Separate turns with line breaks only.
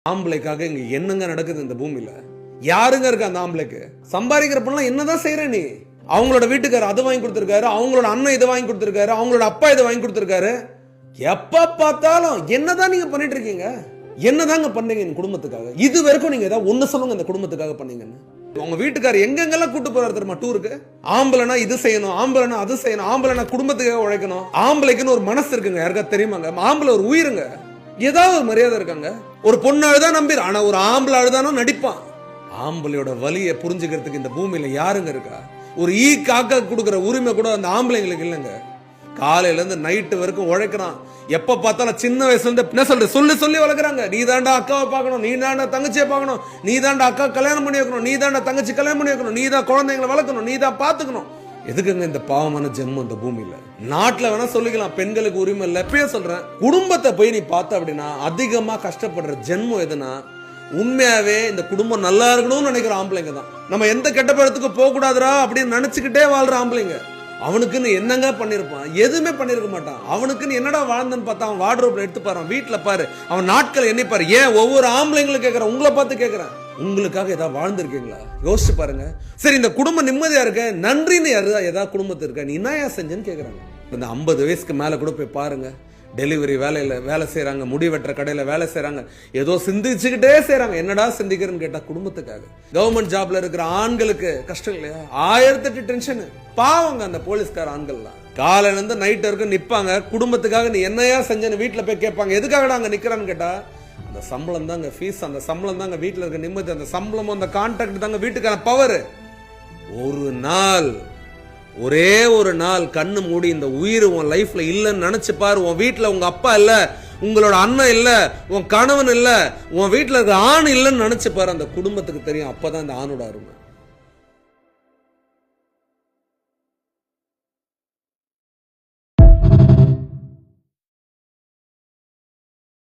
ஆம்பளைக்காக இங்க என்னங்க நடக்குது இந்த பூமியில? யாருங்க இருக்கு அந்த ஆம்பளைக்கு? சம்பாதிக்கிறப்பெல்லாம் என்னதான் செய்யற நீ? அவங்களோட வீட்டுக்காரர் அதை வாங்கி கொடுத்திருக்காரு, அவங்களோட அண்ணன் இதை வாங்கி கொடுத்திருக்காரு, அவங்களோட அப்பா இதை வாங்கி கொடுத்திருக்காரு. எப்ப பார்த்தாலும் என்னதான் நீங்க பண்ணிட்டு இருக்கீங்க? என்னதாங்க பண்ணீங்க என் குடும்பத்துக்காக? இது வரைக்கும் நீங்க ஏதாவது ஒண்ணு சொல்லுங்க இந்த குடும்பத்துக்காக பண்ணீங்கன்னு. உங்க வீட்டுக்காரர் எங்கெங்கெல்லாம் கூட்டு போறாரு தெரியுமா டூருக்கு? ஆம்பளைனா இது செய்யணும், ஆம்பளைனா அது செய்யணும், ஆம்பளைனா குடும்பத்துக்காக உழைக்கணும். ஆம்பளைக்குன்னு ஒரு மனசு இருக்குங்க, யாருக்கா தெரியுமாங்க? ஆம்பளை ஒரு உயிருங்க, ஏதாவது ஒரு மரியாதை இருக்காங்க. ஒரு பொண்ணு அழுதா நம்பிடு, ஆனா ஒரு ஆம்பளை அழுதானோ நடிப்பான். ஆம்பளையோட வலியை புரிஞ்சுக்கிறதுக்கு இந்த பூமியில யாருங்க இருக்கா? ஒரு ஈ காக்கா கொடுக்குற உரிமை கூட அந்த ஆம்பளைங்களுக்கு இல்லைங்க. காலையில இருந்து நைட்டு வரைக்கும் உழைக்கிறான். எப்ப பார்த்தாலும் சின்ன வயசுல இருந்து என்ன சொல்ற சொல்லி சொல்லி வளர்க்குறாங்க. நீ தாண்டா அக்காவை பார்க்கணும், நீ தாண்டா தங்கச்சியை பார்க்கணும், நீ தாண்டா அக்கா கல்யாணம் பண்ணி வைக்கணும், நீ தாண்டா தங்கச்சி கல்யாணம் பண்ணி வைக்கணும், நீ தான் குழந்தைங்களை வளர்க்கணும், நீ தான் பாத்துக்கணும். எதுக்குங்க இந்த பாவமான ஜென்மம் இந்த பூமியில? நாட்டுல வேணா சொல்லிக்கலாம் பெண்களுக்கு உரிமை இல்லை. எப்பயே சொல்றேன், குடும்பத்தை போய் நீ பார்த்த அப்படின்னா அதிகமா கஷ்டப்படுற ஜென்மம் எதுனா உண்மையாவே இந்த குடும்பம் நல்லா இருக்கணும்னு நினைக்கிற ஆம்பளைங்க தான். நம்ம எந்த கெட்ட பழத்துக்கு போக கூடாதுரா அப்படின்னு நினைச்சுக்கிட்டே வாழ்ற ஆம்பளைங்க. அவனுக்குன்னு என்னங்க பண்ணிருப்பான்? எதுவுமே பண்ணிருக்க மாட்டான். அவனுக்குன்னு என்னடா வாழ்ந்தன்னு பார்த்தா அவன் வார்ட்ரோப்ல எடுத்து பாரு, வீட்டுல பாரு, அவன் நாட்கள் எண்ணிப்பாரு. ஏன் ஒவ்வொரு ஆம்பளைங்களும் கேட்கறேன், உங்களை பார்த்து கேட்கறேன், உங்களுக்காக ஏதாவது வாழ்ந்திருக்கீங்களா? யோசிச்சு பாருங்க. சரி, இந்த குடும்பம் நிம்மதியா இருக்க, நன்றின்னு ஏதாவது குடும்பத்து இருக்க, நீ என்ன செஞ்சேன்னு கேட்கறாங்க. இந்த 50 வயசுக்கு மேல கூட போய் பாருங்க, டெலிவரி வேலையில வேலை செய்யறாங்க, முடி வெட்டுற கடையில வேலை செய்யறாங்க, ஏதோ சிந்திச்சுக்கிட்டே செய்யறாங்க. என்னடா சிந்திக்கிறேன்னு கேட்டா குடும்பத்துக்காக. கவர்மெண்ட் ஜாப்ல இருக்கிற ஆண்களுக்கு கஷ்டம் இல்லையா? 1008 டென்ஷன். பாவங்க அந்த போலீஸ்கார ஆண்கள்லாம் காலையில இருந்து நைட் வரைக்கும் நிப்பாங்க. குடும்பத்துக்காக நீ என்னையா செஞ்சேன்னு வீட்டுல போய் கேட்பாங்க. எதுக்காக அங்க நிக்கிறான்னு கேட்டா அந்த சம்பளம் தாங்க ஃபீஸ், அந்த சம்பளம் தாங்க வீட்டுல இருக்க நிம்மதி, அந்த சம்பளமும் அந்த கான்ட்ராக்ட் தாங்க வீட்டுக்கான பவர். ஒரு நாள், ஒரே ஒரு நாள் கண்ணு மூடி இந்த உயிர் உன் லைஃப்ல இல்லைன்னு நினைச்சு பாரு. உன் வீட்டுல உங்க அப்பா இல்ல, உங்களோட அண்ணன் இல்ல, உன் கணவன் இல்ல, உன் வீட்டுல இருக்க ஆண் இல்லைன்னு நினைச்சு பாரு. அந்த குடும்பத்துக்கு தெரியும் அப்பதான் அந்த ஆணோட அருமை.